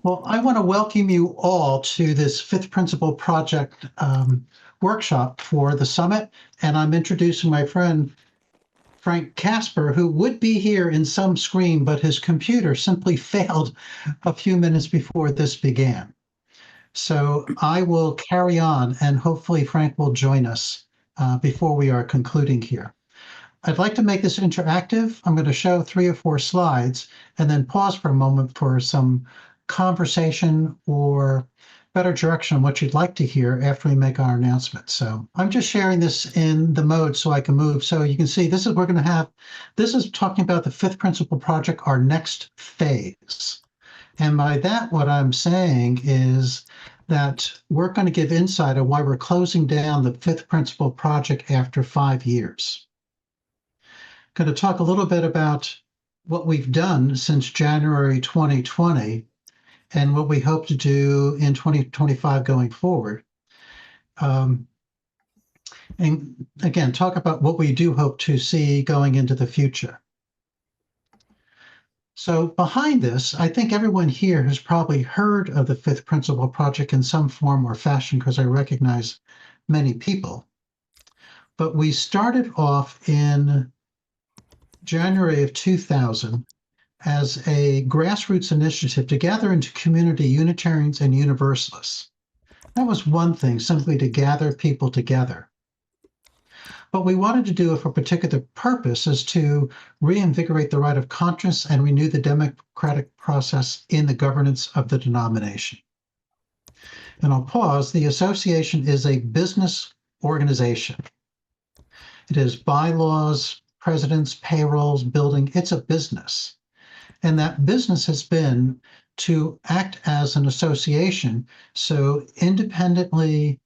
Well, I want to welcome you all to this Fifth Principle Project workshop for the summit. And I'm introducing my friend Frank Casper, who would be here in some screen, but his computer simply failed a few minutes before this began. So I will carry on, and hopefully Frank will join us before we are concluding here. I'd like to make this interactive. I'm going to show 3 or 4 slides and then pause for a moment for some conversation or better direction on what you'd like to hear after we make our announcement. So I'm just sharing this in the mode so I can move. So you can see this is, we're going to have, this is talking about the Fifth Principle Project, our next phase. And by that, what I'm saying is that we're going to give insight on why we're closing down the Fifth Principle Project after 5 years. Going to talk a little bit about what we've done since January 2020 and what we hope to do in 2025 going forward. And again, talk about what we do hope to see going into the future. So behind this, I think everyone here has probably heard of the Fifth Principle Project in some form or fashion, because I recognize many people. But we started off in January of 2000 as a grassroots initiative to gather into community Unitarians and Universalists. That was one thing, simply to gather people together. But we wanted to do it for a particular purpose, is to reinvigorate the right of conscience and renew the democratic process in the governance of the denomination. And I'll pause. The association is a business organization. It is bylaws, presidents, payrolls, building. It's a business. And that business has been to act as an association, so independently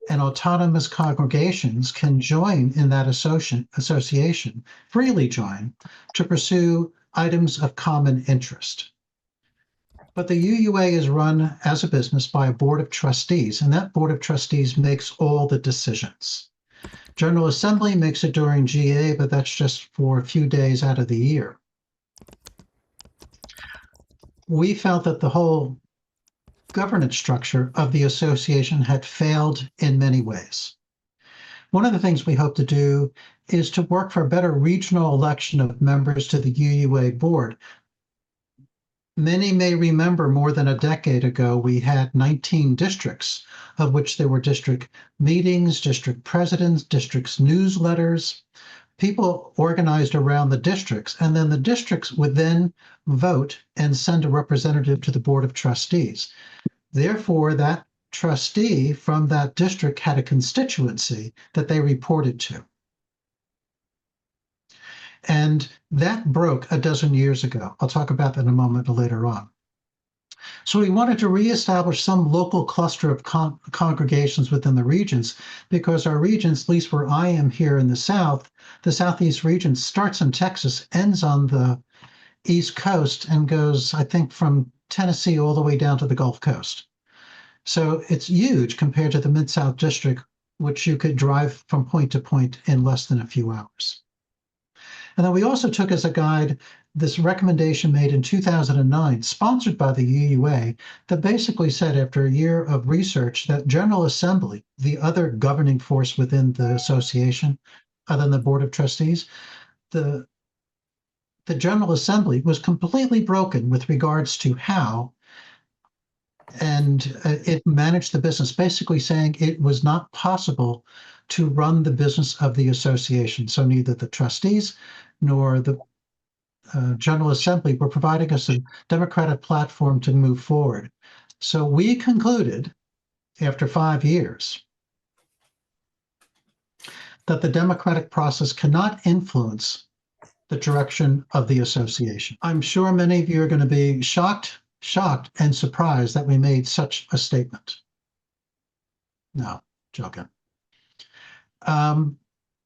and autonomous congregations can join in that association, freely join, to pursue items of common interest. But the UUA is run as a business by a board of trustees, and that board of trustees makes all the decisions. General Assembly makes it during GA, but that's just for a few days out of the year. We felt that the whole governance structure of the association had failed in many ways. One of the things we hope to do is to work for a better regional election of members to the UUA board. Many may remember more than a decade ago, we had 19 districts, of which there were district meetings, district presidents, districts newsletters, people organized around the districts, and then the districts would then vote and send a representative to the Board of Trustees. Therefore, that trustee from that district had a constituency that they reported to. And that broke a dozen years ago. I'll talk about that in a moment later on. So we wanted to reestablish some local cluster of congregations within the regions, because our regions, at least where I am here in the South, the Southeast region starts in Texas, ends on the East Coast, and goes, I think, from Tennessee all the way down to the Gulf Coast. So it's huge compared to the Mid-South District, which you could drive from point to point in less than a few hours. And then we also took as a guide this recommendation made in 2009, sponsored by the UUA, that basically said, after a year of research, that General Assembly, the other governing force within the association, other than the Board of Trustees, the General Assembly was completely broken with regards to how and it managed the business, basically saying it was not possible to run the business of the association. So neither the trustees nor the General Assembly were providing us a democratic platform to move forward. So we concluded, after 5 years, that the democratic process cannot influence the direction of the association. I'm sure many of you are going to be shocked and surprised that we made such a statement. No, joking.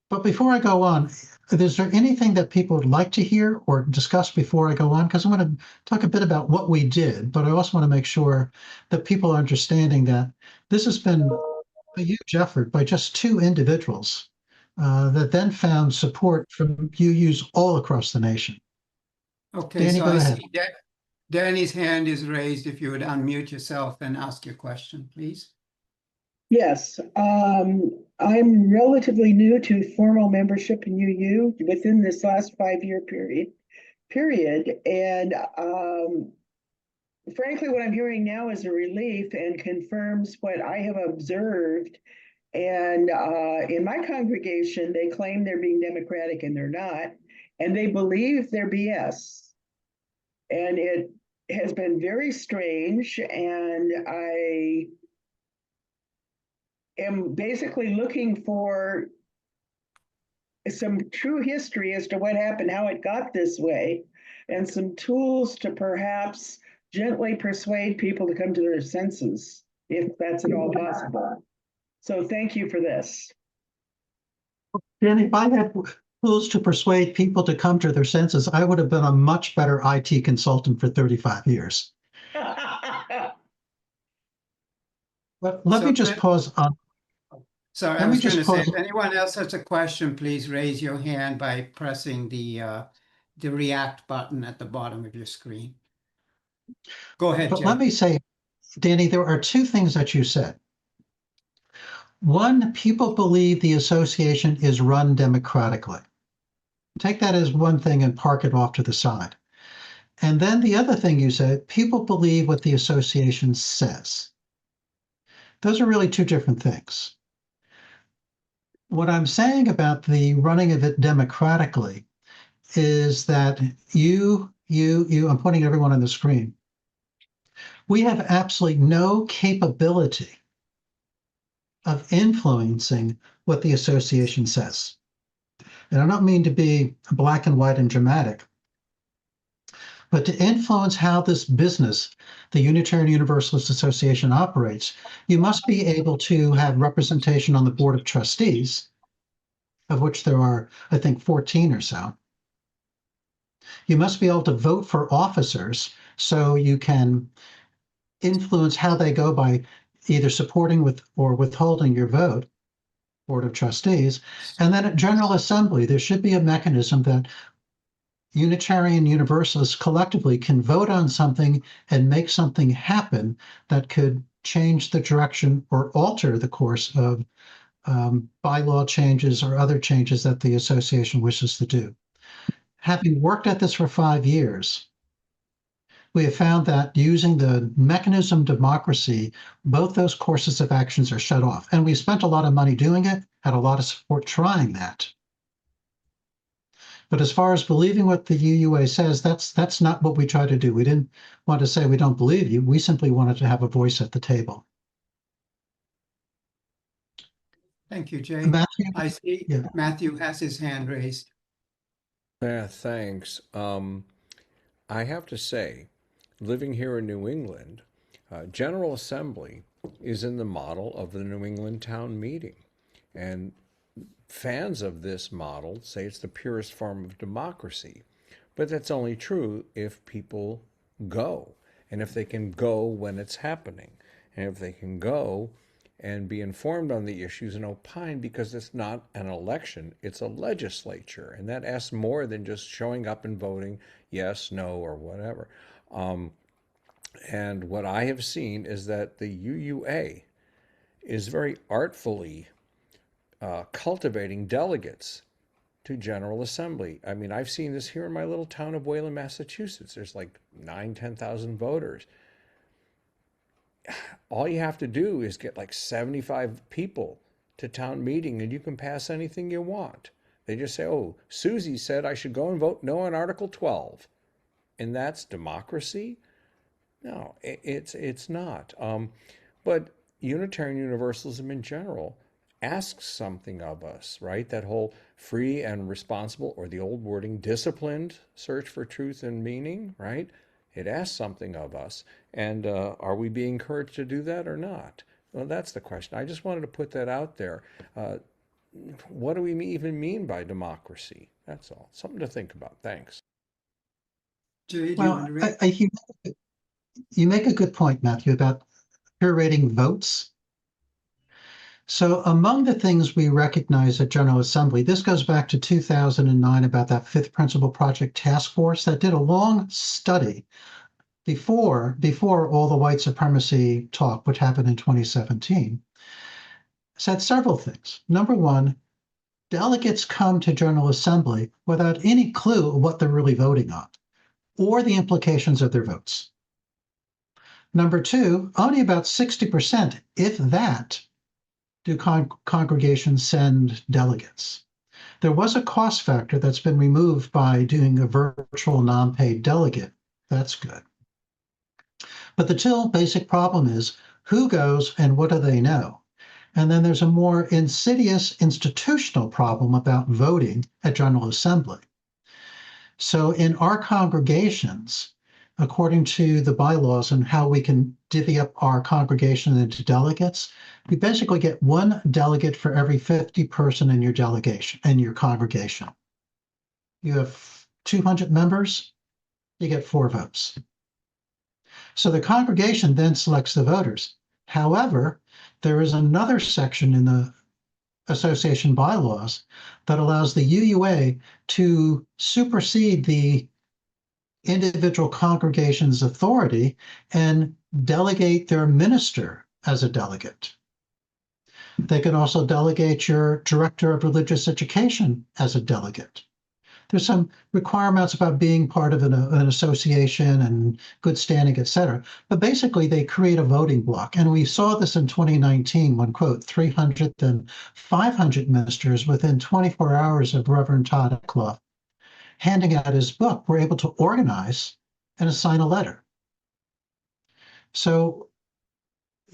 But before I go on, is there anything that people would like to hear or discuss before I go on? Because I want to talk a bit about what we did, but I also want to make sure that people are understanding that this has been a huge effort by just 2 individuals that then found support from UUs all across the nation. Okay, Danny, so go I ahead. see that Danny's hand is raised. If you would unmute yourself and ask your question, please. Yes, I'm relatively new to formal membership in UU within this last 5-year period. And frankly, what I'm hearing now is a relief and confirms what I have observed. And in my congregation, they claim they're being democratic and they're not, and they believe they're BS. And it has been very strange. And I am basically looking for some true history as to what happened, how it got this way, and some tools to perhaps gently persuade people to come to their senses, if that's at all possible. So thank you for this. Danny, if I had tools to persuade people to come to their senses, I would have been a much better IT consultant for 35 years. But let me just pause on. Sorry, I was going to say, if anyone else has a question, please raise your hand by pressing the react button at the bottom of your screen. Go ahead, But Jay. let me say, Danny, there are two things that you said. One, people believe the association is run democratically. Take that as one thing and park it off to the side. And then the other thing you said, people believe what the association says. Those are really two different things. What I'm saying about the running of it democratically is that I'm putting everyone on the screen. We have absolutely no capability of influencing what the association says. And I don't mean to be black and white and dramatic, but to influence how this business, the Unitarian Universalist Association, operates, you must be able to have representation on the board of trustees, of which there are, I think, 14 or so. You must be able to vote for officers so you can influence how they go by either supporting with or withholding your vote, board of trustees. And then at General Assembly, there should be a mechanism that Unitarian Universalists collectively can vote on something and make something happen that could change the direction or alter the course of bylaw changes or other changes that the association wishes to do. Having worked at this for 5 years, we have found that using the mechanism democracy, both those courses of actions are shut off. And we spent a lot of money doing it, had a lot of support trying that. But as far as believing what the UUA says, that's not what we try to do. We didn't want to say we don't believe you. We simply wanted to have a voice at the table. Thank you, Jay. Matthew? I see Matthew has his hand raised. Yeah, thanks. I have to say, living here in New England, General Assembly is in the model of the New England Town Meeting. And fans of this model say it's the purest form of democracy. But that's only true if people go, and if they can go when it's happening, and if they can go and be informed on the issues and opine, because it's not an election, it's a legislature. And that asks more than just showing up and voting yes, no, or whatever. And what I have seen is that the UUA is very artfully cultivating delegates to General Assembly. I mean, I've seen this here in my little town of Wayland, Massachusetts. There's like 10,000 voters. All you have to do is get like 75 people to town meeting and you can pass anything you want. They just say, oh, Susie said I should go and vote no on Article 12. And that's democracy? No, it's not. But Unitarian Universalism in general asks something of us, right? That whole free and responsible, or the old wording, disciplined search for truth and meaning, right? It asks something of us. And are we being encouraged to do that or not? Well, that's the question. I just wanted to put that out there. What do we even mean by democracy? That's all. Something to think about. Thanks. Jay, well, you make a good point, Matthew, about curating votes. So among the things we recognize at General Assembly, this goes back to 2009 about that Fifth Principle Project Task Force that did a long study before all the white supremacy talk, which happened in 2017, said several things. Number one, delegates come to General Assembly without any clue of what they're really voting on or the implications of their votes. Number two, only about 60%, if that, do congregations send delegates. There was a cost factor that's been removed by doing a virtual non-paid delegate. That's good. But the still basic problem is who goes and what do they know? And then there's a more insidious institutional problem about voting at General Assembly. So in our congregations, according to the bylaws and how we can divvy up our congregation into delegates, we basically get one delegate for every 50 person in your delegation, in your congregation. You have 200 members, you get 4 votes. So the congregation then selects the voters. However, there is another section in the association bylaws that allows the UUA to supersede the individual congregation's authority and delegate their minister as a delegate. They can also delegate your director of religious education as a delegate. There's some requirements about being part of an association and good standing, et cetera. But basically, they create a voting block. And we saw this in 2019 when, quote, 300 and 500 ministers within 24 hours of Reverend Todd Eckloff handing out his book were able to organize and assign a letter. So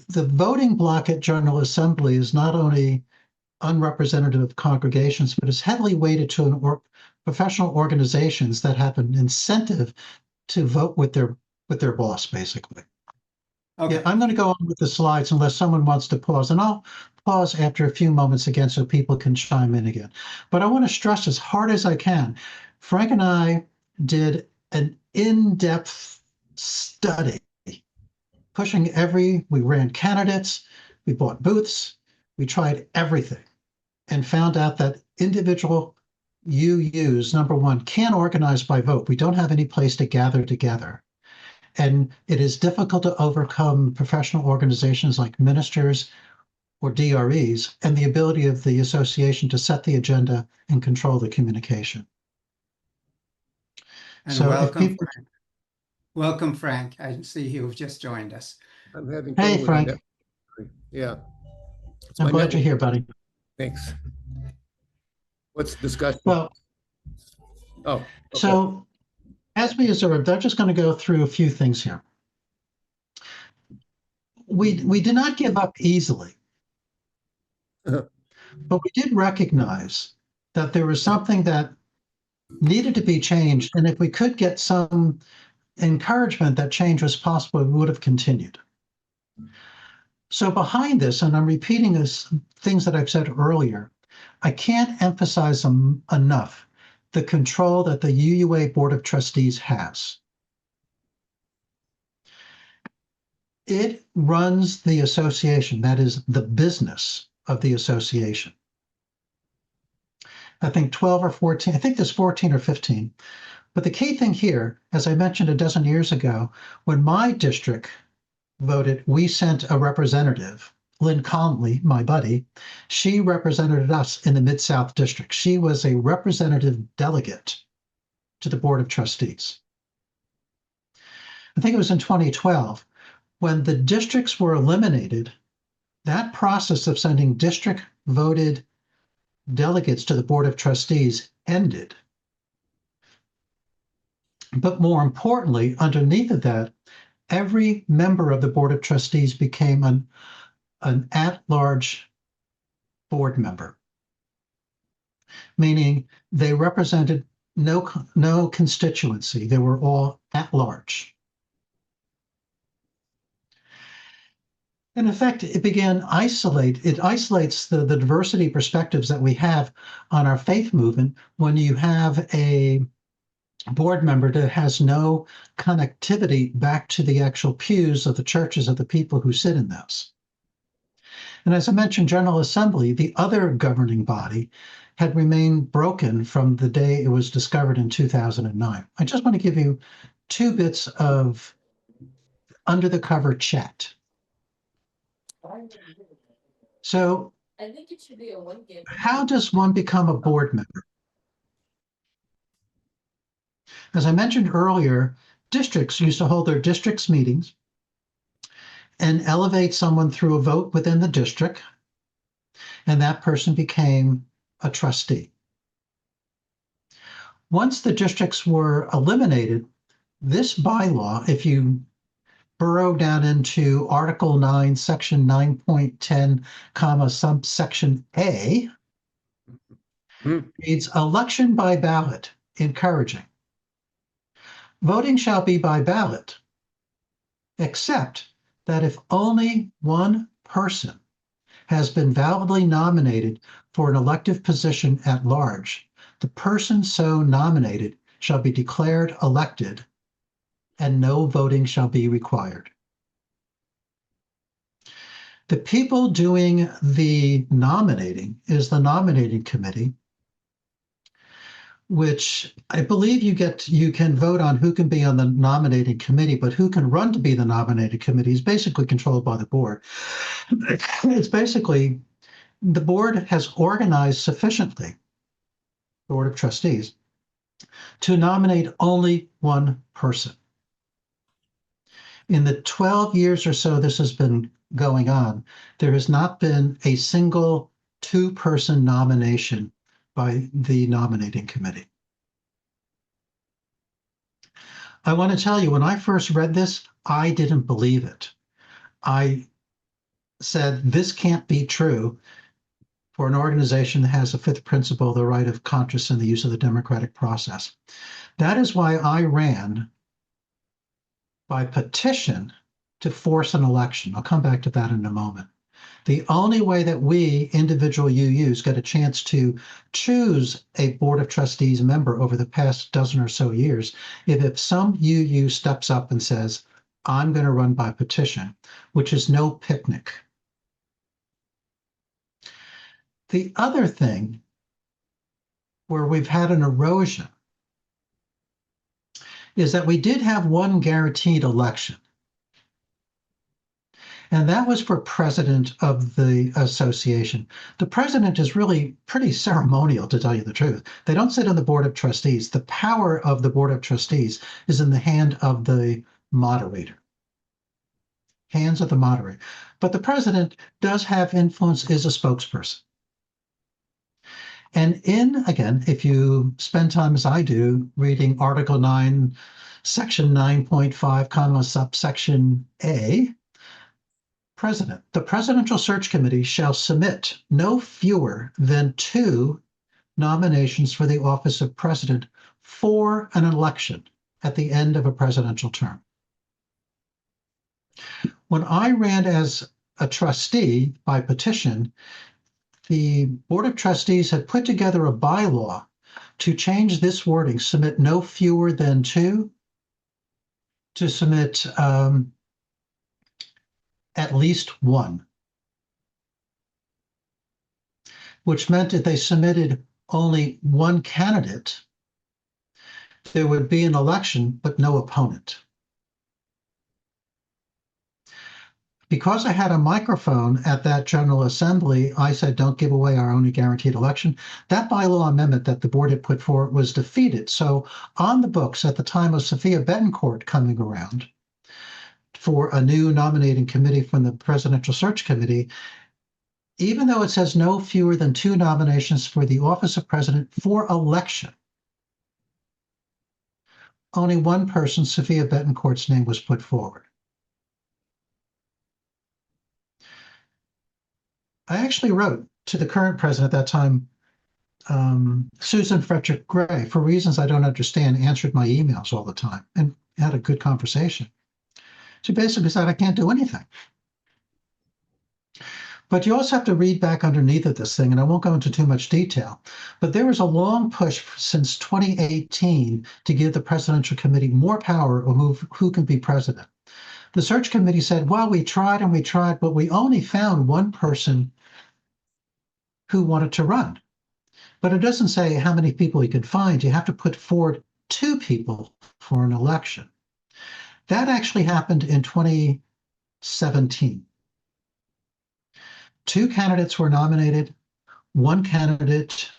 the voting block at General Assembly is not only unrepresentative congregations, but is heavily weighted to professional organizations that have an incentive to vote with their boss, basically. Okay. Yeah, I'm going to go on with the slides unless someone wants to pause, and I'll pause after a few moments again so people can chime in again. But I want to stress as hard as I can, Frank and I did an in-depth study, we ran candidates, we bought booths, we tried everything, and found out that individual UUs, number one, can't organize by vote. We don't have any place to gather together. And it is difficult to overcome professional organizations like ministers or DREs and the ability of the association to set the agenda and control the communication. And so welcome, people... Frank. Welcome, Frank. I see you've just joined us. I'm having Hey, Frank. Yeah. I'm glad you're here, buddy. Thanks. What's the discussion? Well, okay. So as we observed, I'm just going to go through a few things here. We did not give up easily, but we did recognize that there was something that needed to be changed. And if we could get some encouragement that change was possible, we would have continued. So behind this, and I'm repeating this things that I've said earlier, I can't emphasize enough the control that the UUA Board of Trustees has. It runs the association, that is the business of the association. I think 12 or 14, I think there's 14 or 15. But the key thing here, as I mentioned a dozen years ago, when my district voted, we sent a representative, Lynn Conley, my buddy. She represented us in the Mid-South District. She was a representative delegate to the Board of Trustees. I think it was in 2012. When the districts were eliminated, that process of sending district-voted delegates to the Board of Trustees ended. But more importantly, underneath of that, every member of the Board of Trustees became an at-large board member, meaning they represented no constituency. They were all at-large. In effect, it isolates the diversity perspectives that we have on our faith movement when you have a board member that has no connectivity back to the actual pews of the churches of the people who sit in those. And as I mentioned, General Assembly, the other governing body, had remained broken from the day it was discovered in 2009. I just want to give you 2 bits of under the cover chat. So how does one become a board member? As I mentioned earlier, districts used to hold their districts meetings and elevate someone through a vote within the district, and that person became a trustee. Once the districts were eliminated, this bylaw, if you burrow down into Article 9, Section 9.10, subsection A, reads election by ballot, encouraging. Voting shall be by ballot, except that if only one person has been validly nominated for an elective position at large, the person so nominated shall be declared elected and no voting shall be required. The people doing the nominating is the nominating committee, which I believe you can vote on who can be on the nominating committee, but who can run to be the nominating committee is basically controlled by the board. It's basically the board has organized sufficiently, the Board of Trustees, to nominate only one person. In the 12 years or so this has been going on, there has not been a single two-person nomination by the nominating committee. I want to tell you, when I first read this, I didn't believe it. I said, this can't be true for an organization that has a fifth principle, the right of conscience and the use of the democratic process. That is why I ran by petition to force an election. I'll come back to that in a moment. The only way that we, individual UUs, get a chance to choose a Board of Trustees member over the past dozen or so years, if some UU steps up and says, I'm going to run by petition, which is no picnic. The other thing where we've had an erosion is that we did have one guaranteed election. And that was for president of the association. The president is really pretty ceremonial, to tell you the truth. They don't sit on the Board of Trustees. The power of the Board of Trustees is in the hand of the moderator. Hands of the moderator. But the president does have influence, is a spokesperson. And again, if you spend time as I do reading Article 9, Section 9.5, subsection A, President. The Presidential Search Committee shall submit no fewer than 2 nominations for the office of president for an election at the end of a presidential term. When I ran as a trustee by petition, the Board of Trustees had put together a bylaw to change this wording, submit no fewer than 2, to submit at least 1, which meant if they submitted only 1 candidate, there would be an election, but no opponent. Because I had a microphone at that General Assembly, I said, don't give away our only guaranteed election. That bylaw amendment that the board had put forward was defeated. So on the books at the time of Sophia Betancourt coming around for a new nominating committee from the Presidential Search Committee, even though it says no fewer than 2 nominations for the office of president for election, only one person, Sophia Betancourt's name, was put forward. I actually wrote to the current president at that time, Susan Frederick Gray, for reasons I don't understand, answered my emails all the time and had a good conversation. She basically said, I can't do anything. But you also have to read back underneath of this thing, and I won't go into too much detail, but there was a long push since 2018 to give the Presidential Committee more power over who can be president. The search committee said, well, we tried and we tried, but we only found one person who wanted to run. But it doesn't say how many people you could find. You have to put forward 2 people for an election. That actually happened in 2017. Two candidates were nominated. One candidate,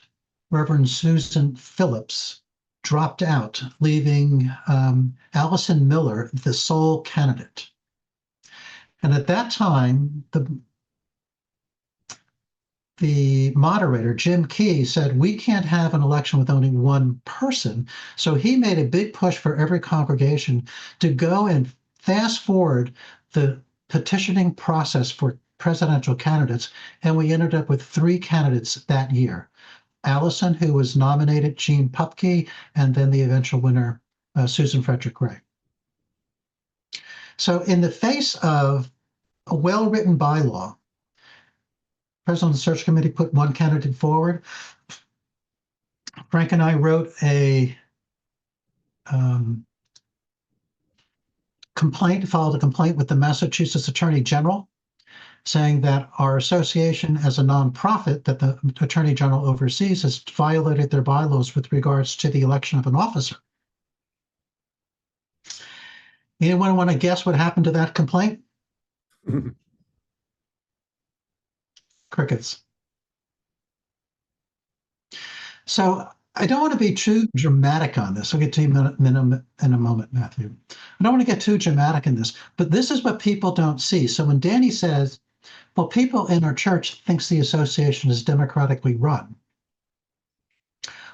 Reverend Susan Phillips, dropped out, leaving Allison Miller the sole candidate. And at that time, the moderator, Jim Key, said, we can't have an election with only one person. So he made a big push for every congregation to go and fast forward the petitioning process for presidential candidates. And we ended up with 3 candidates that year. Allison, who was nominated, Jean Pupke, and then the eventual winner, Susan Frederick Gray. So in the face of a well-written bylaw, President of the Search Committee put one candidate forward. Frank and I wrote a complaint, filed a complaint with the Massachusetts Attorney General, saying that our association as a nonprofit that the Attorney General oversees has violated their bylaws with regards to the election of an officer. Anyone want to guess what happened to that complaint? Crickets. So I don't want to be too dramatic on this. I'll get to you in a moment, Matthew. I don't want to get too dramatic in this, but this is what people don't see. So when Danny says, well, people in our church thinks the association is democratically run,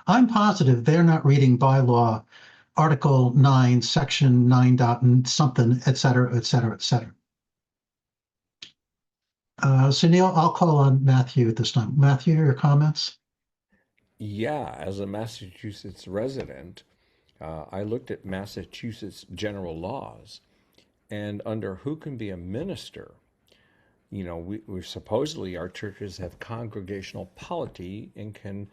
I'm positive they're not reading bylaw Article 9, Section 9 dot and something, et cetera, et cetera, et cetera. So Neil, I'll call on Matthew at this time. Matthew, your comments? Yeah, as a Massachusetts resident, I looked at Massachusetts general laws, and under who can be a minister, you know, we supposedly our churches have congregational polity and can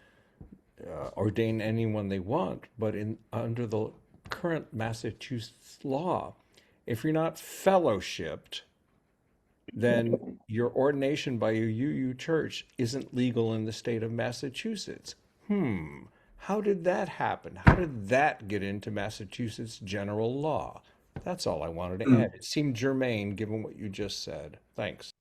ordain anyone they want, but under the current Massachusetts law, if you're not fellowshipped, then your ordination by a UU church isn't legal in the state of Massachusetts. How did that happen? How did that get into Massachusetts general law? That's all I wanted to add. It seemed germane given what you just said. Thanks.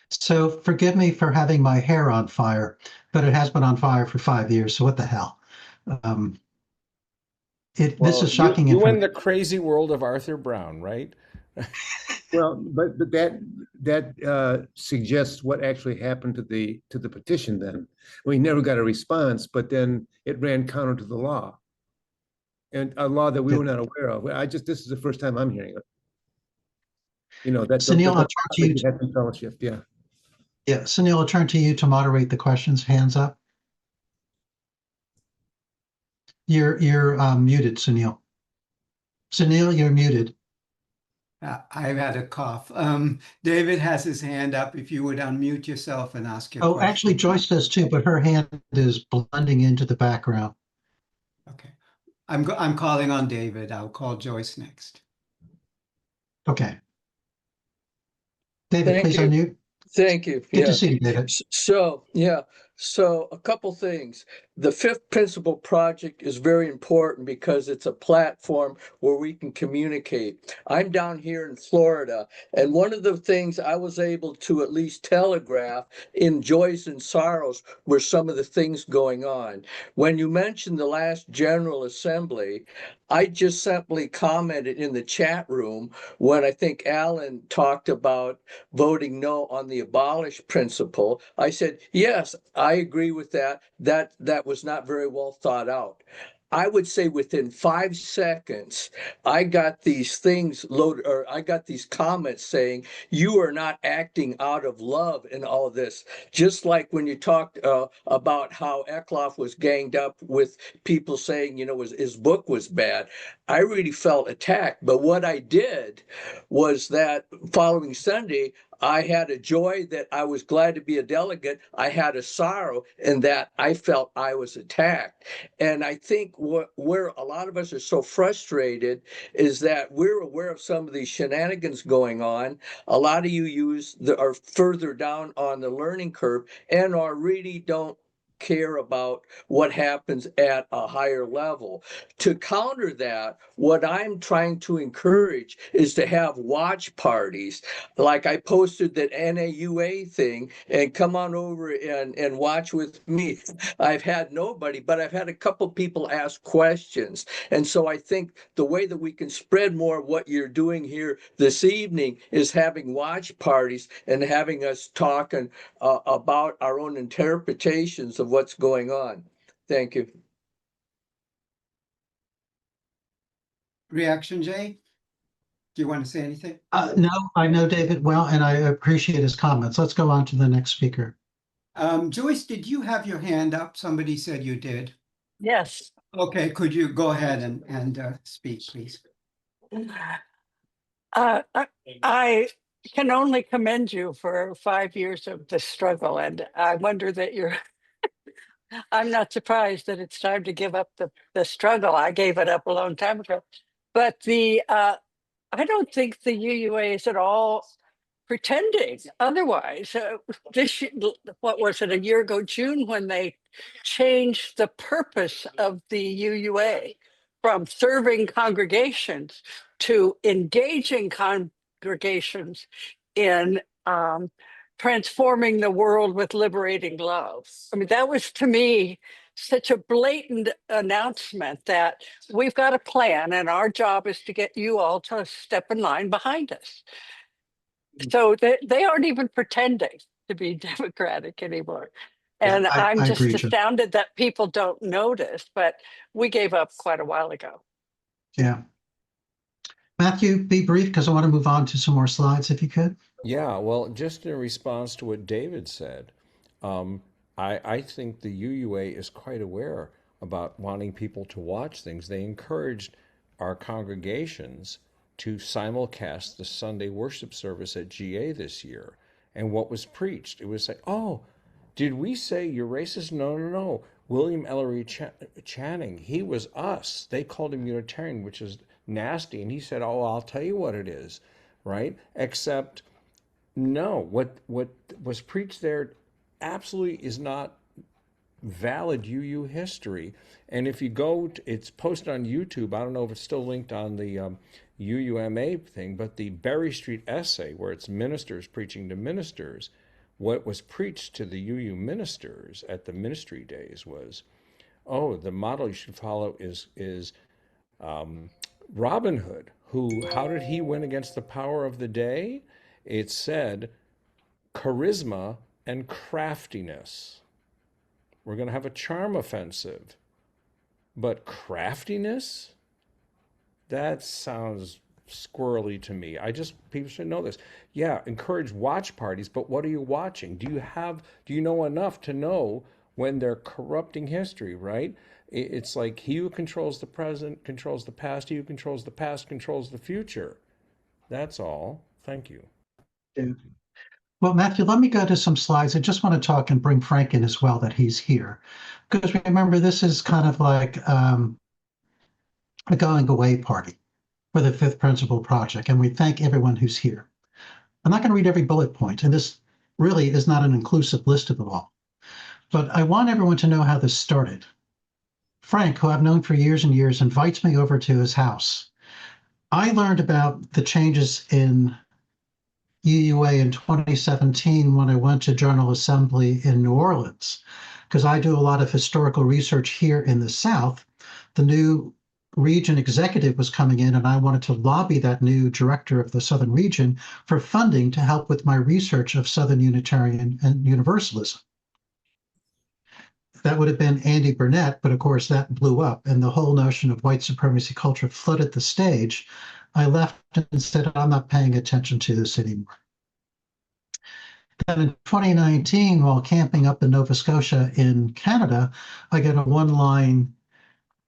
So forgive me for having my hair on fire, but it has been on fire for 5 years. So what the hell? This is shocking You in information. the crazy world of Arthur Brown, right? Well, but that suggests what actually happened to the petition. Then we never got a response, but then it ran counter to the law, and a law that we were not aware of. This is the first time I'm hearing it. You know, that So Neil, I'll turn to you. had some fellowship. Yeah. Yeah, so Neil, I'll turn to you to moderate the questions. Hands up. You're muted, Sunil. Sunil, you're muted. I've had a cough. David has his hand up. If you would unmute yourself and ask your Oh, question. actually, Joyce does too, but her hand is blending into the background. Okay. I'm calling on David. I'll call Joyce next. Okay. David, please unmute. Thank you. Good to see you, David. So a couple things. The fifth principle project is very important because it's a platform where we can communicate. I'm down here in Florida, and one of the things I was able to at least telegraph in joys and sorrows were some of the things going on. When you mentioned the last General Assembly, I just simply commented in the chat room when I think Alan talked about voting no on the abolish principle. I said, yes, I agree with that. That was not very well thought out. I would say within 5 seconds, I got these things loaded, or I got these comments saying, you are not acting out of love in all of this. Just like when you talked about how Eckloff was ganged up with people saying, you know, his book was bad. I really felt attacked. But what I did was that following Sunday, I had a joy that I was glad to be a delegate. I had a sorrow in that I felt I was attacked. And I think where a lot of us are so frustrated is that we're aware of some of these shenanigans going on. A lot of you are further down on the learning curve and are really don't care about what happens at a higher level. To counter that, what I'm trying to encourage is to have watch parties. Like I posted that NAUA thing, and come on over and watch with me. I've had nobody, but I've had a couple people ask questions. And so I think the way that we can spread more of what you're doing here this evening is having watch parties and having us talking about our own interpretations of what's going on. Thank you. Reaction, Jay? Do you want to say anything? No, I know David well, and I appreciate his comments. Let's go on to the next speaker. Joyce, did you have your hand up? Somebody said you did. Yes. Okay, could you go ahead and speak, please? I can only commend you for 5 years of the struggle, and I wonder that you're. I'm not surprised that it's time to give up the struggle. I gave it up a long time ago, but I don't think the UUA is at all pretending otherwise. What was it, a year ago, June, when they changed the purpose of the UUA from serving congregations to engaging congregations in transforming the world with liberating love. I mean, that was to me such a blatant announcement that we've got a plan and our job is to get you all to step in line behind us. So they aren't even pretending to be democratic anymore. And Yeah, I'm I just agree, Joe. astounded that people don't notice, but we gave up quite a while ago. Yeah. Matthew, be brief because I want to move on to some more slides if you could. Yeah, well, just in response to what David said, I think the UUA is quite aware about wanting people to watch things. They encouraged our congregations to simulcast the Sunday worship service at GA this year. And what was preached? It was like, oh, did we say you're racist? No, no, no. William Ellery Channing, he was us. They called him Unitarian, which is nasty. And he said, oh, I'll tell you what it is, right? Except, no, what was preached there absolutely is not valid UU history. And if you go, it's posted on YouTube. I don't know if it's still linked on the UUMA thing, but the Berry Street essay, where it's ministers preaching to ministers, what was preached to the UU ministers at the ministry days was, oh, the model you should follow is Robin Hood, who, how did he win against the power of the day? It said charisma and craftiness. We're going to have a charm offensive. But craftiness? That sounds squirrely to me. People should know this. Yeah, encourage watch parties, but what are you watching? Do you know enough to know when they're corrupting history, right? It's like he who controls the present controls the past, he who controls the past controls the future. That's all. Thank you. Yeah. Well, Matthew, let me go to some slides. I just want to talk and bring Frank in as well, that he's here. Because remember, this is kind of like a going away party for the Fifth Principle Project, and we thank everyone who's here. I'm not going to read every bullet point, and this really is not an inclusive list of it all. But I want everyone to know how this started. Frank, who I've known for years and years, invites me over to his house. I learned about the changes in UUA in 2017 when I went to General Assembly in New Orleans, because I do a lot of historical research here in the South. The new region executive was coming in, and I wanted to lobby that new director of the Southern region for funding to help with my research of Southern Unitarian and Universalism. That would have been Andy Burnett, but of course that blew up, and the whole notion of white supremacy culture flooded the stage. I left and said, I'm not paying attention to this anymore. Then in 2019, while camping up in Nova Scotia in Canada, I get a one-line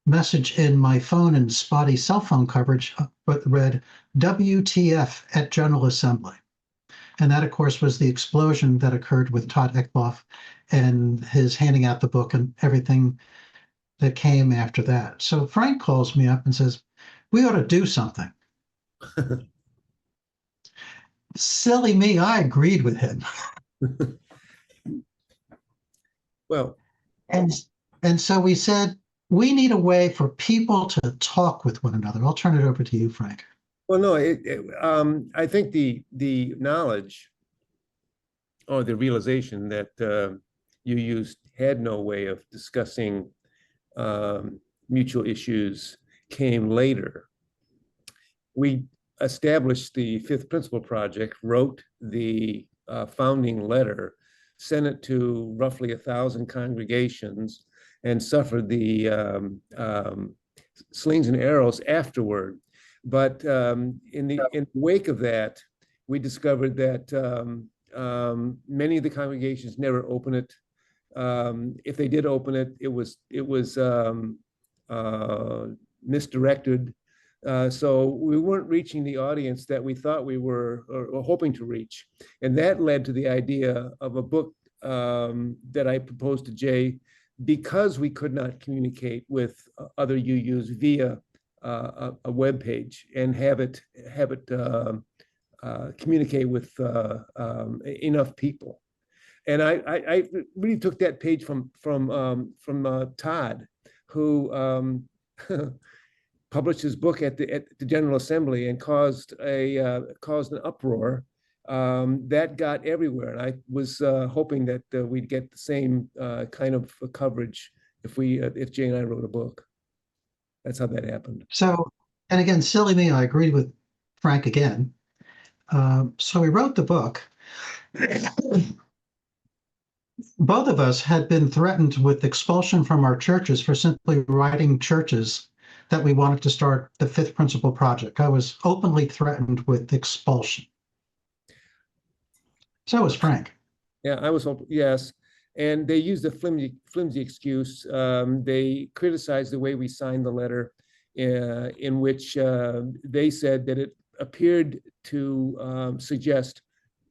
message in my phone and spotty cell phone coverage that read WTF at General Assembly. And that, of course, was the explosion that occurred with Todd Eckloff and his handing out the book and everything that came after that. So Frank calls me up and says, we ought to do something. Silly me, I agreed with him. Well, And, and so we said, we need a way for people to talk with one another. I'll turn it over to you, Frank. Well, no, I think the knowledge or the realization that you had no way of discussing mutual issues came later. We established the Fifth Principle Project, wrote the founding letter, sent it to roughly 1,000 congregations, and suffered the slings and arrows afterward. But in the wake of that, we discovered that many of the congregations never opened it. If they did open it, it was misdirected. So we weren't reaching the audience that we thought we were or hoping to reach. And that led to the idea of a book that I proposed to Jay, because we could not communicate with other UUs via a web page and have it communicate with enough people. And I really took that page from Todd, who published his book at the General Assembly and caused an uproar that got everywhere. And I was hoping that we'd get the same kind of coverage if Jay and I wrote a book. That's how that happened. So, and again, silly me, I agreed with Frank again. So we wrote the book. Both of us had been threatened with expulsion from our churches for simply writing churches that we wanted to start the Fifth Principle Project. I was openly threatened with expulsion. So was Frank. Yeah, I was hoping, yes. And they used a flimsy excuse. They criticized the way we signed the letter, in which they said that it appeared to suggest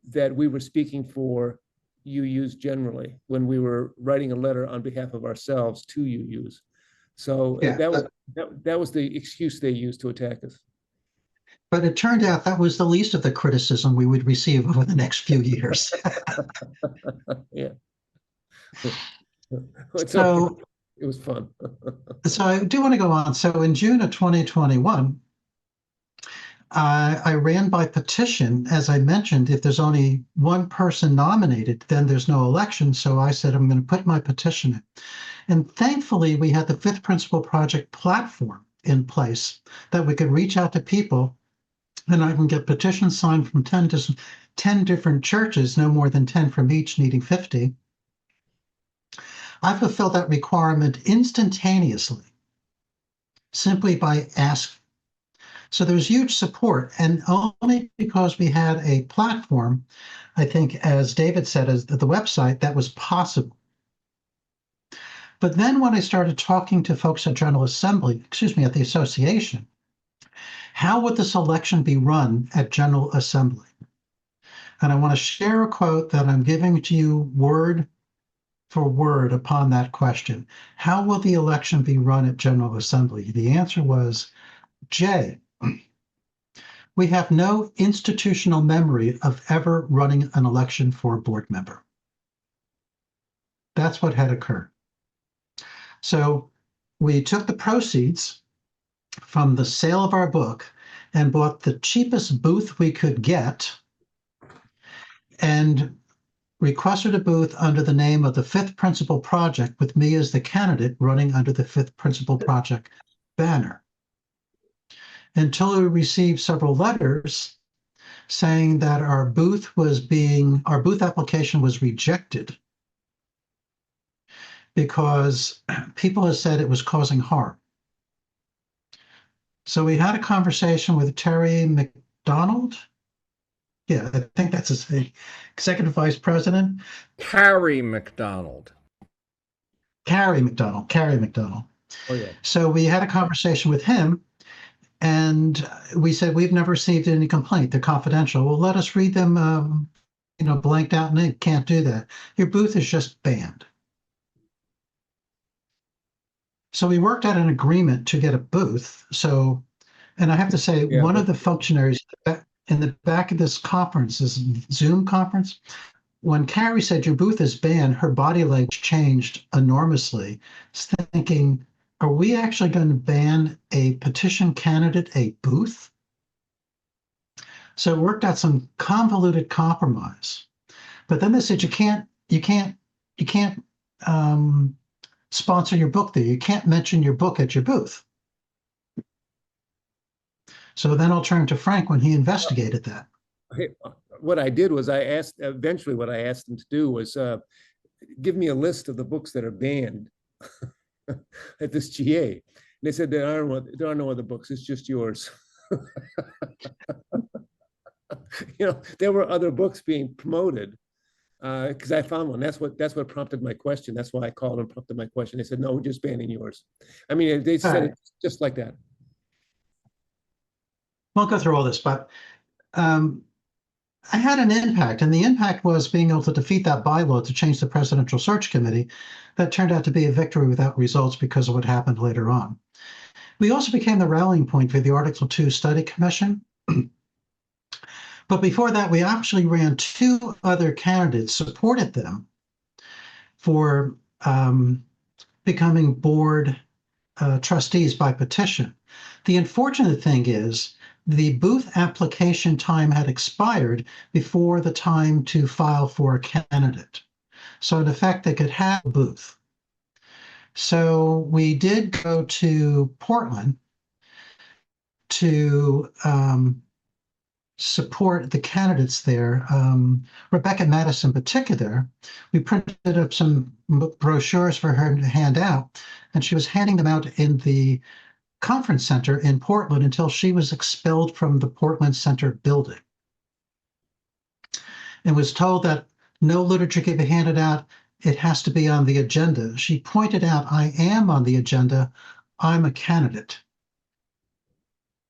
that we were speaking for UUs generally when we were writing a letter on behalf of ourselves to UUs. So yeah, that was the excuse they used to attack us. But it turned out that was the least of the criticism we would receive over the next few years. Yeah. So okay. It was fun. So I do want to go on. So in June of 2021, I ran by petition. As I mentioned, if there's only one person nominated, then there's no election. So I said, I'm going to put my petition in. And thankfully, we had the Fifth Principle Project platform in place that we could reach out to people, and I can get petitions signed from 10 different churches, no more than 10 from each, needing 50. I fulfilled that requirement instantaneously, simply by asking. So there's huge support, and only because we had a platform, I think, as David said, as the website, that was possible. But then when I started talking to folks at General Assembly, at the association, how would this election be run at General Assembly? And I want to share a quote that I'm giving to you word for word upon that question. How will the election be run at General Assembly? The answer was, Jay, we have no institutional memory of ever running an election for a board member. That's what had occurred. So we took the proceeds from the sale of our book and bought the cheapest booth we could get and requested a booth under the name of the Fifth Principle Project, with me as the candidate running under the Fifth Principle Project banner, until we received several letters saying that our booth application was rejected because people had said it was causing harm. So we had a conversation with Terry McDonald. Yeah, I think that's his name. Executive Vice President. Carrie McDonald. Carrie McDonald. Oh, yeah. So we had a conversation with him, and we said, we've never received any complaint. They're confidential. Well, let us read them, blanked out in ink. Can't do that. Your booth is just banned. So we worked out an agreement to get a booth. So, and I have to say, one of the functionaries in the back of this conference, this Zoom conference, when Carrie said your booth is banned, her body language changed enormously, thinking, are we actually going to ban a petition candidate a booth? So it worked out some convoluted compromise. But then they said you can't sponsor your book there. You can't mention your book at your booth. So then I'll turn to Frank when he investigated that. What I did was eventually what I asked them to do was give me a list of the books that are banned at this GA. And they said there are no other books, it's just yours. There were other books being promoted because I found one. That's what prompted my question. That's why I called and prompted my question. They said, no, we're just banning yours. I mean, they said it just like that. Won't go through all this, but I had an impact, and the impact was being able to defeat that bylaw to change the presidential search committee. That turned out to be a victory without results because of what happened later on. We also became the rallying point for the Article 2 Study Commission. But before that, we actually ran 2 other candidates, supported them for becoming board trustees by petition. The unfortunate thing is the booth application time had expired before the time to file for a candidate. So in effect, they could have a booth. So we did go to Portland to support the candidates there. Rebecca Madison in particular, we printed up some brochures for her to hand out, and she was handing them out in the conference center in Portland until she was expelled from the Portland Center building and was told that no literature can be handed out. It has to be on the agenda. She pointed out, I am on the agenda. I'm a candidate.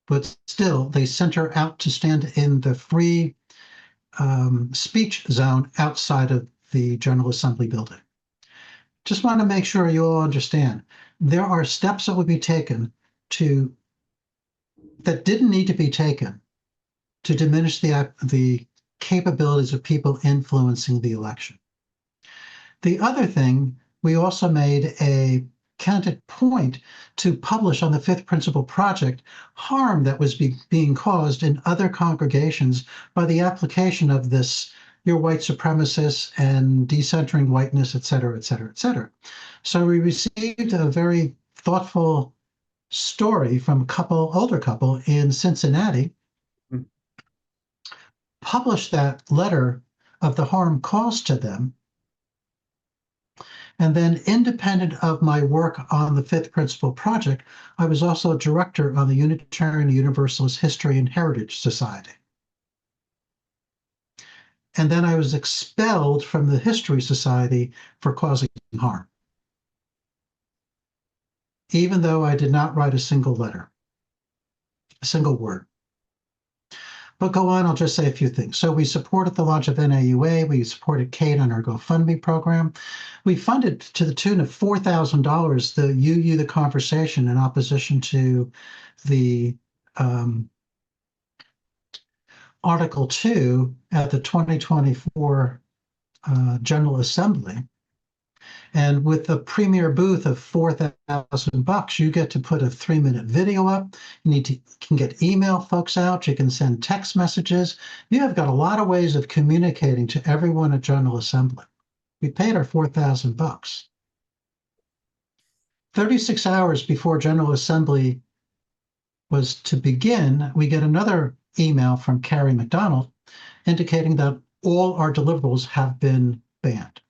But still, they sent her out to stand in the free speech zone outside of the General Assembly building. Just want to make sure you all understand, there are steps that would be taken that didn't need to be taken to diminish the capabilities of people influencing the election. The other thing, we also made a candid point to publish on the Fifth Principle Project harm that was being caused in other congregations by the application of this, you're white supremacists and decentering whiteness, et cetera, et cetera, et cetera. So we received a very thoughtful story from a older couple in Cincinnati, published that letter of the harm caused to them. And then, independent of my work on the Fifth Principle Project, I was also a director on the Unitarian Universalist History and Heritage Society. And then I was expelled from the History Society for causing harm, even though I did not write a single letter, a single word. But go on, I'll just say a few things. So we supported the launch of NAUA. We supported Kate on our GoFundMe program. We funded to the tune of $4,000 the UU the Conversation in opposition to the Article 2 at the 2024 General Assembly. And with the premier booth of $4,000, you get to put a 3-minute video up. You can get email folks out. You can send text messages. You have got a lot of ways of communicating to everyone at General Assembly. We paid our $4,000. 36 hours before General Assembly was to begin, we get another email from Carrie McDonald indicating that all our deliverables have been banned,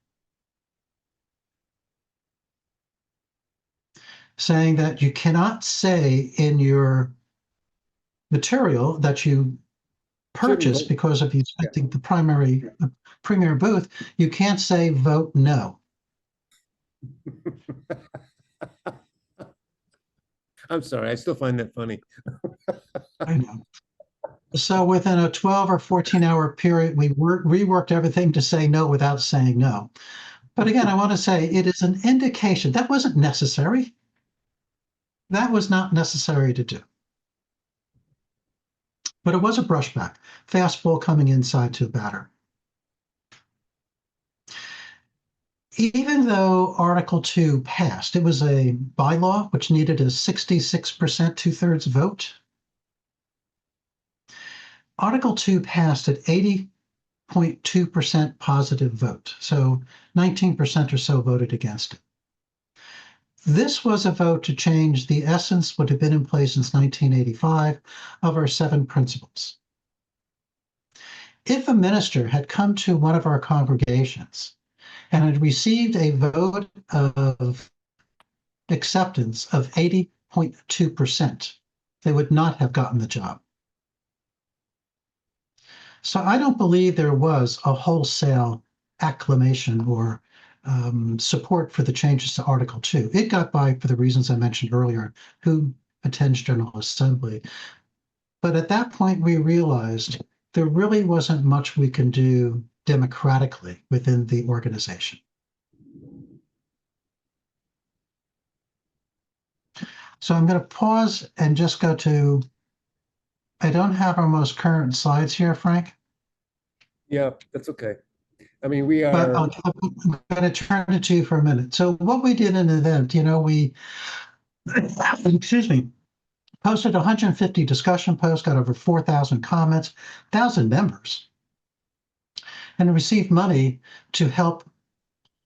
saying that you cannot say in your material that you purchased because of you selecting the premier booth, you can't say vote no. I'm sorry, I still find that funny. I know. So within a 12 or 14-hour period, we reworked everything to say no without saying no. But again, I want to say it is an indication that wasn't necessary. That was not necessary to do. But it was a brushback, fastball coming inside to batter. even though Article 2 passed, it was a bylaw which needed a 66% two-thirds vote. Article 2 passed at 80.2% positive vote, so 19% or so voted against it. This was a vote to change the essence, what had been in place since 1985, of our 7 principles. If a minister had come to one of our congregations and had received a vote of acceptance of 80.2%, they would not have gotten the job. So I don't believe there was a wholesale acclamation or support for the changes to Article 2. It got by for the reasons I mentioned earlier, who attends General Assembly. But at that point, we realized there really wasn't much we can do democratically within the organization. So I'm going to pause and just go to, I don't have our most current slides here, Frank. Yeah, that's okay. I mean, we But are. I'm going to turn it to you for a minute. So what we did in an event, we, excuse me, posted 150 discussion posts, got over 4,000 comments, 1,000 members, and received money to help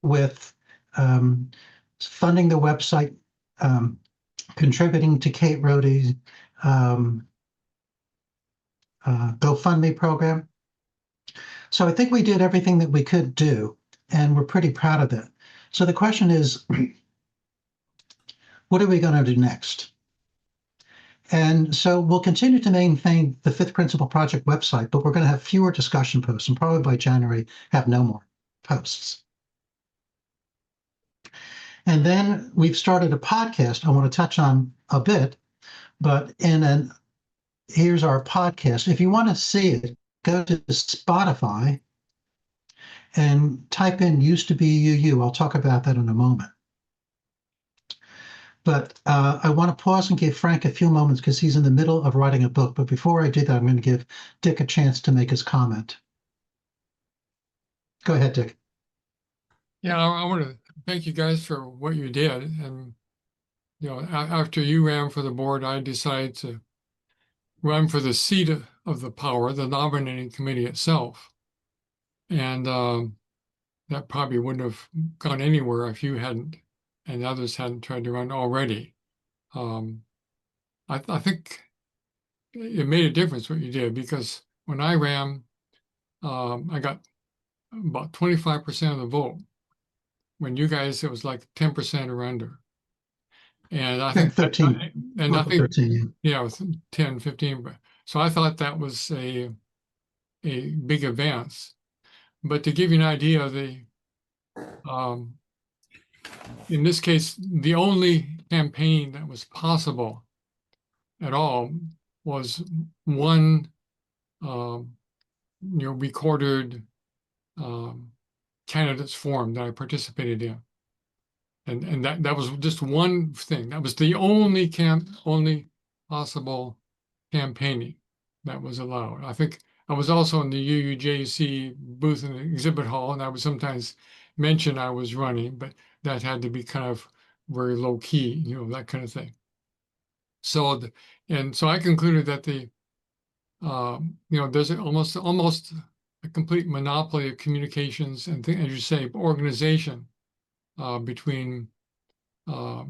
with funding the website, contributing to Kate Rohde's GoFundMe program. So I think we did everything that we could do, and we're pretty proud of it. So the question is, what are we going to do next? And so we'll continue to maintain the Fifth Principle Project website, but we're going to have fewer discussion posts, and probably by January have no more posts. And then we've started a podcast I want to touch on a bit, but here's our podcast. If you want to see it, go to Spotify and type in "used to be UU." I'll talk about that in a moment. But I want to pause and give Frank a few moments because he's in the middle of writing a book. But before I do that, I'm going to give Dick a chance to make his comment. Go ahead, Dick. Yeah, I want to thank you guys for what you did. And, after you ran for the board, I decided to run for the seat of the power, the nominating committee itself. And that probably wouldn't have gone anywhere if you hadn't and others hadn't tried to run already. I think it made a difference what you did, because when I ran, I got about 25% of the vote. When you guys, it was like 10% or under. And I think 13. And I think 13, yeah, it was 10, 15. So I thought that was a big advance. But to give you an idea, in this case, the only campaign that was possible at all was one recorded candidates forum that I participated in. And that was just one thing. That was the only possible campaigning that was allowed. I think I was also in the UUJC booth in the exhibit hall, and I would sometimes mention I was running, but that had to be kind of very low key, that kind of thing. So, so I concluded that there's almost a complete monopoly of communications and, as you say, organization between the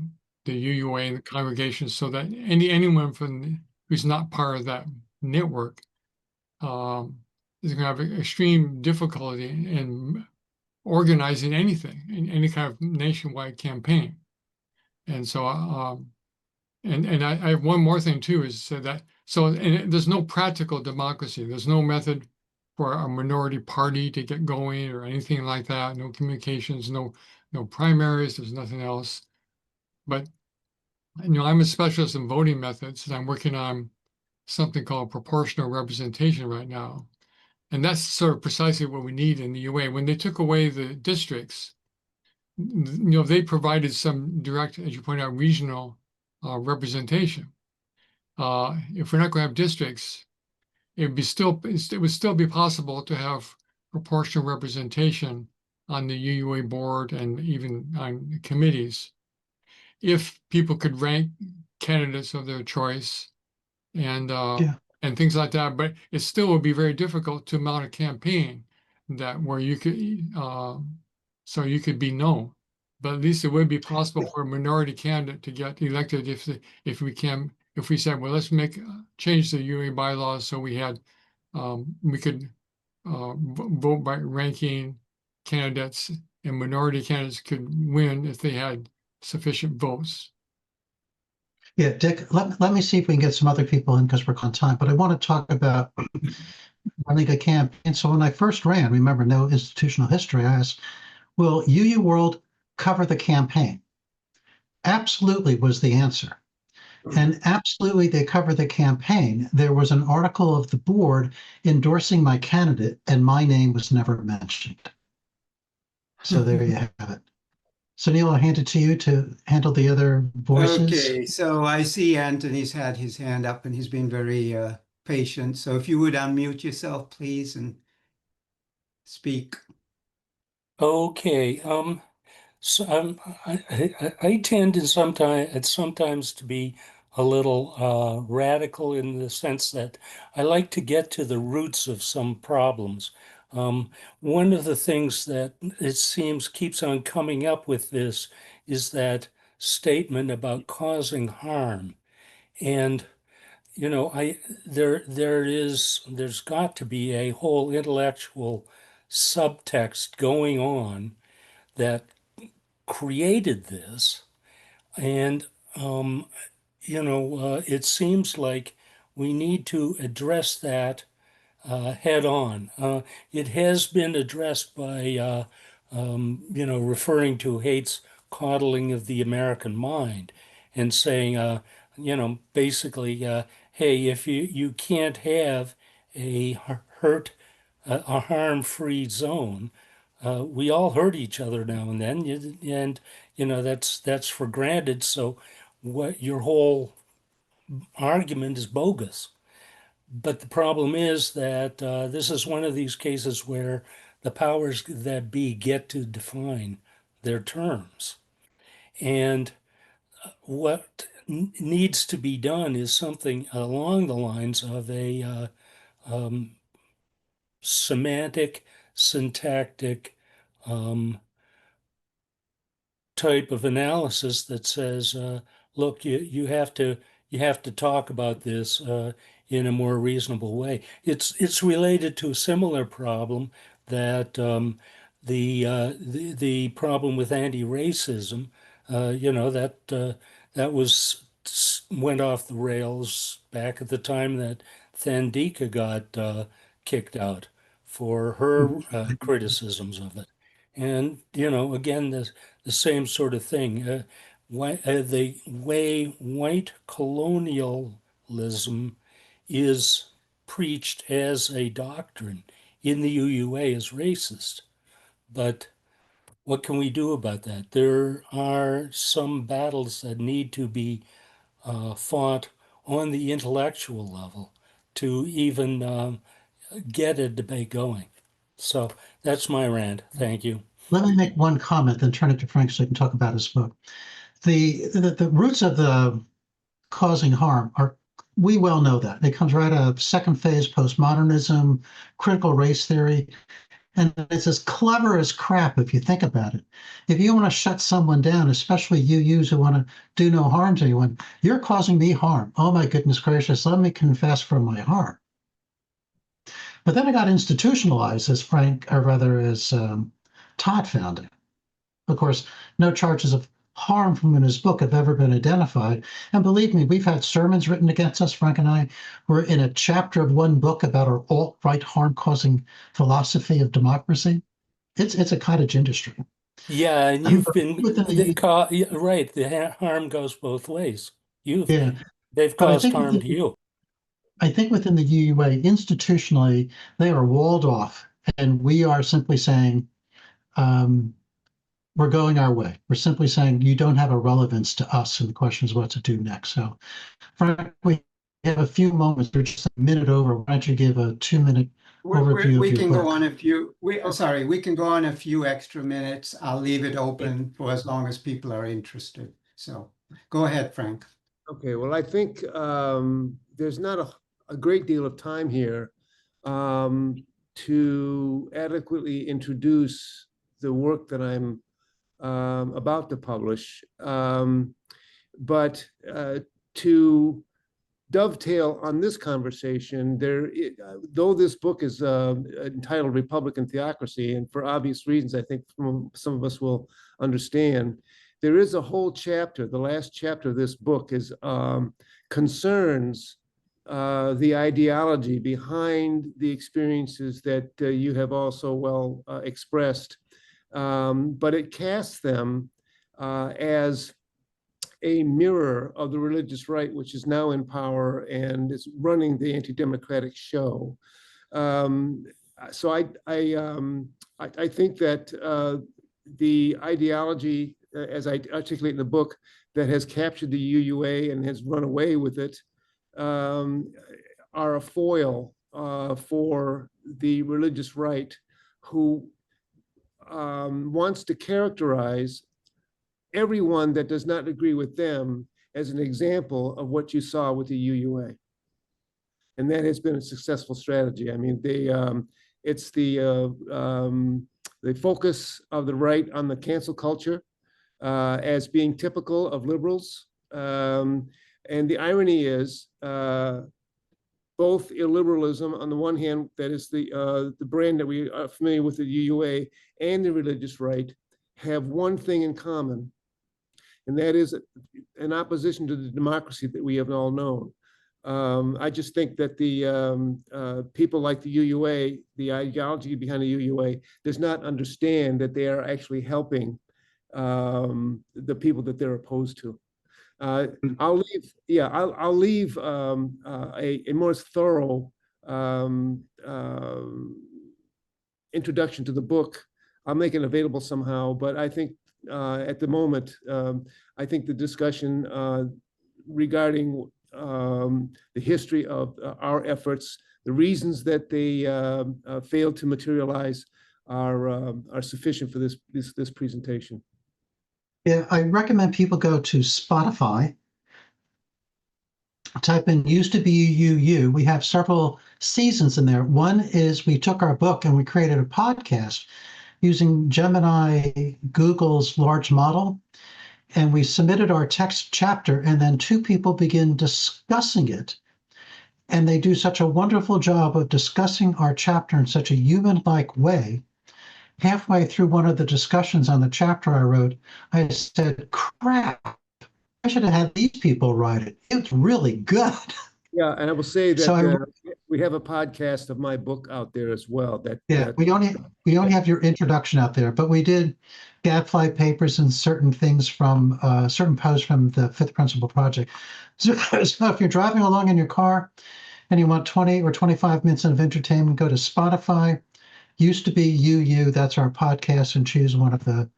UUA and the congregation, so that anyone who's not part of that network is going to have extreme difficulty in organizing anything, in any kind of nationwide campaign. And so, and I have one more thing too, is that there's no practical democracy. There's no method for a minority party to get going or anything like that. No communications, no primaries. There's nothing else. But I'm a specialist in voting methods, and I'm working on something called proportional representation right now. And that's sort of precisely what we need in the UA. When they took away the districts, they provided some direct, as you point out, regional representation. If we're not going to have districts, it would still be possible to have proportional representation on the UUA board and even on committees, if people could rank candidates of their choice and Yeah. and things like that, but it still would be very difficult to mount a campaign that where you could so you could be known. But at least it would be possible for a minority candidate to get elected if we said, well, let's change the UA bylaws so we could vote by ranking candidates, and minority candidates could win if they had sufficient votes. Yeah, Dick, let me see if we can get some other people in because we're on time, but I want to talk about running a campaign. So when I first ran, remember, no institutional history, I asked, will UU World cover the campaign? Absolutely was the answer. And absolutely, they cover the campaign. There was an article of the board endorsing my candidate, and my name was never mentioned. So there you have it. So Neil, I'll hand it to you to handle the other voices. Okay, so I see Anthony's had his hand up and he's been very patient. So if you would unmute yourself, please, and speak. Okay. So I tend to sometimes to be a little radical in the sense that I like to get to the roots of some problems. One of the things that it seems keeps on coming up with this is that statement about causing harm. And there's got to be a whole intellectual subtext going on that created this. And, it seems like we need to address that head on. It has been addressed by, referring to Haight's coddling of the American mind and saying, basically, hey, if you can't have a a harm-free zone, we all hurt each other now and then, and that's for granted. So, what your whole argument is bogus. But the problem is that this is one of these cases where the powers that be get to define their terms. And what needs to be done is something along the lines of a semantic, syntactic type of analysis that says, look, you have to talk about this in a more reasonable way. It's related to a similar problem that the problem with anti-racism, that went off the rails back at the time that Thandika got kicked out for her criticisms of it. And, again, the same sort of thing. The way white colonialism is preached as a doctrine in the UUA is racist. But what can we do about that? There are some battles that need to be fought on the intellectual level to even get a debate going. So that's my rant. Thank you. Let me make one comment, then turn it to Frank so he can talk about his book. The roots of the causing harm are, we well know that. It comes right out of second phase postmodernism, critical race theory, and it's as clever as crap if you think about it. If you want to shut someone down, especially UUs who want to do no harm to anyone, you're causing me harm. Oh my goodness gracious, let me confess for my harm. But then it got institutionalized as Todd found it. Of course, no charges of harm from in his book have ever been identified. And believe me, we've had sermons written against us. Frank and I were in a chapter of one book about our alt-right harm-causing philosophy of democracy. It's a cottage industry. Yeah, and you've been right. The harm goes both ways. They've caused harm to you. I think within the UUA, institutionally, they are walled off, and we are simply saying, we're going our way. We're simply saying you don't have a relevance to us, and the question is what to do next. So, Frank, we have a few moments. We're just a minute over. Why don't you give a 2-minute overview of We your can go on book. a few, sorry, we can go on a few extra minutes. I'll leave it open for as long as people are interested. So go ahead, Frank. Okay, well, I think there's not a great deal of time here to adequately introduce the work that I'm about to publish. But to dovetail on this conversation, though this book is entitled Republican Theocracy, and for obvious reasons, I think some of us will understand, there is a whole chapter, the last chapter of this book is concerns the ideology behind the experiences that you have also well expressed, but it casts them as a mirror of the religious right, which is now in power and is running the anti-democratic show. So I think that the ideology, as I articulate in the book, that has captured the UUA and has run away with it, are a foil for the religious right, who wants to characterize everyone that does not agree with them as an example of what you saw with the UUA. And that has been a successful strategy. I mean, it's the focus of the right on the cancel culture as being typical of liberals. And the irony is, both illiberalism on the one hand, that is the brand that we are familiar with, the UUA, and the religious right have one thing in common, and that is an opposition to the democracy that we have all known. I just think that the people like the UUA, the ideology behind the UUA, does not understand that they are actually helping the people that they're opposed to. I'll leave a more thorough introduction to the book. I'll make it available somehow, but I think at the moment, I think the discussion regarding the history of our efforts, the reasons that they failed to materialize, are sufficient for this presentation. Yeah, I recommend people go to Spotify, type in "used to be UU." We have several seasons in there. One is we took our book and we created a podcast using Gemini, Google's large model, and we submitted our text chapter, and then two people begin discussing it. And they do such a wonderful job of discussing our chapter in such a human-like way. Halfway through one of the discussions on the chapter I wrote, I said, crap, I should have had these people write it. It's really good. Yeah, and I will say that So we have a podcast of my book out there as well. we only have your introduction out there, but we did gadfly papers and certain things from certain posts from the Fifth Principle Project. So if you're driving along in your car and you want 20 or 25 minutes of entertainment, go to Spotify. Used to be UU, that's our podcast, and choose one of the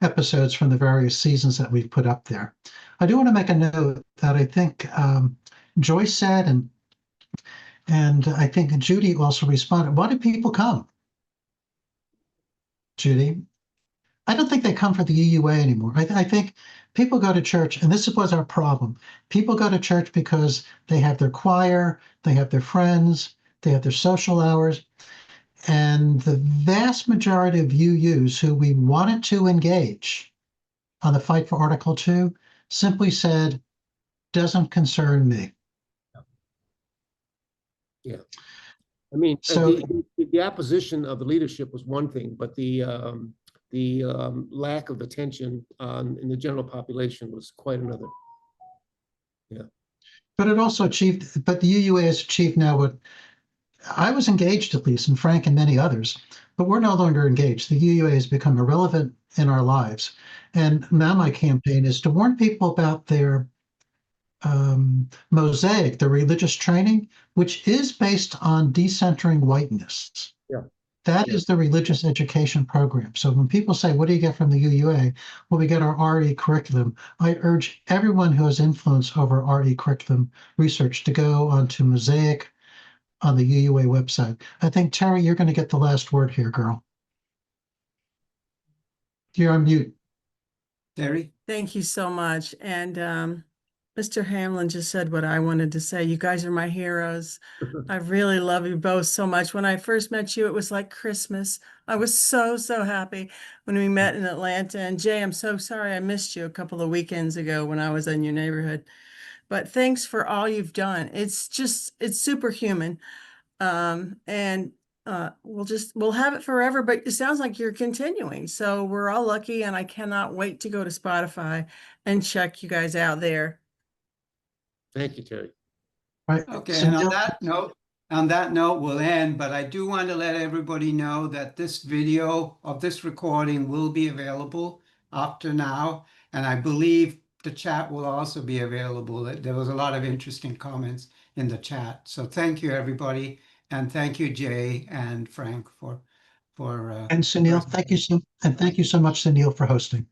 episodes from the various seasons that we've put up there. I do want to make a note that I think Joyce said, and I think Judy also responded. Why do people come? Judy? I don't think they come for the UUA anymore. I think people go to church, and this was our problem. People go to church because they have their choir, they have their friends, they have their social hours. And the vast majority of UUs who we wanted to engage on the fight for Article 2 simply said, doesn't concern me. Yeah. I mean, so the opposition of the leadership was one thing, but the lack of attention in the general population was quite another. Yeah. But it also achieved, but the UUA has achieved now what I was engaged, at least, and Frank and many others, but we're no longer engaged. The UUA has become irrelevant in our lives. And now my campaign is to warn people about their mosaic, the religious training, which is based on decentering whiteness. Yeah. That is the religious education program. So when people say, what do you get from the UUA? Well, we get our RE curriculum. I urge everyone who has influence over RE curriculum research to go onto Mosaic, on the UUA website. I think, Terry, you're going to get the last word here, girl. You're on mute. Terry? Thank you so much. And Mr. Hamlin just said what I wanted to say. You guys are my heroes. I really love you both so much. When I first met you, it was like Christmas. I was so, so happy when we met in Atlanta. And Jay, I'm so sorry I missed you a couple of weekends ago when I was in your neighborhood. But thanks for all you've done. It's superhuman. And we'll have it forever, but it sounds like you're continuing. So we're all lucky, and I cannot wait to go to Spotify and check you guys out there. Thank you, Terry. Right. Okay, So and now- on that note, we'll end, but I do want to let everybody know that this video of this recording will be available after now, and I believe the chat will also be available. There was a lot of interesting comments in the chat. So thank you, everybody, and thank you, Jay and Frank, for and Sunil, thank you so much, Sunil, for hosting.